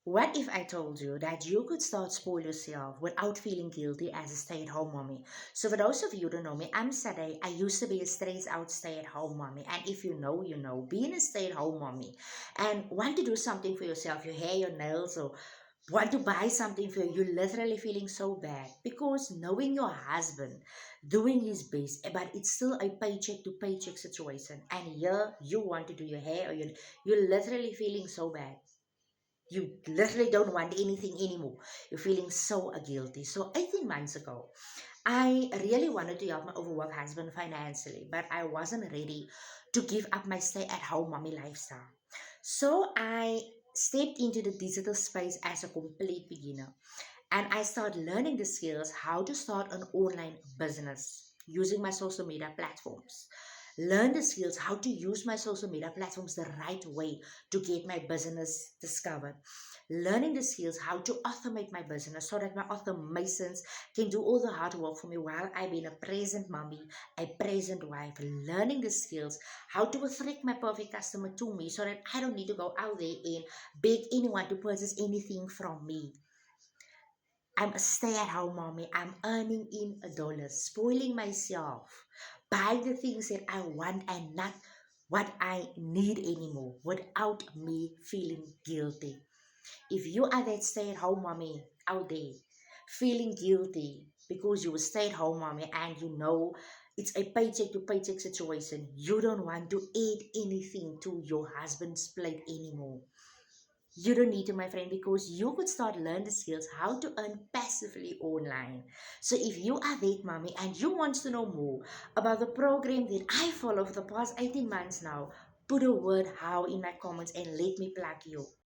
What if I told you that you could start spoil yourself without feeling guilty as a stay-at-home mommy? So for those of you who don't know me, I'm Sade. I used to be a straight-out stay-at-home mommy. And if you know, you know. Being a stay-at-home mommy and want to do something for yourself, your hair, your nails, or want to buy something for you, you're literally feeling so bad because knowing your husband doing his best, but it's still a paycheck to paycheck situation. And here you want to do your hair, or you're literally feeling so bad. You literally don't want anything anymore. You're feeling so guilty. So 18 months ago, I really wanted to help my overworked husband financially, but I wasn't ready to give up my stay-at-home mommy lifestyle. So I stepped into the digital space as a complete beginner, and I started learning the skills how to start an online business using my social media platforms. Learn the skills how to use my social media platforms the right way to get my business discovered. Learning the skills how to automate my business so that my automations can do all the hard work for me while I've been a present mommy, a present wife. Learning the skills how to attract my perfect customer to me so that I don't need to go out there and beg anyone to purchase anything from me. I'm a stay-at-home mommy. I'm earning in a dollar, spoiling myself, buying the things that I want and not what I need anymore without me feeling guilty. If you are that stay-at-home mommy out there feeling guilty because you a stay-at-home mommy and you know it's a paycheck to paycheck situation, you don't want to add anything to your husband's plate anymore. You don't need to, my friend, because you could start learn the skills how to earn passively online. So if you are that mommy and you want to know more about the program that I follow for the past 18 months now, put a word how in my comments and let me plug you.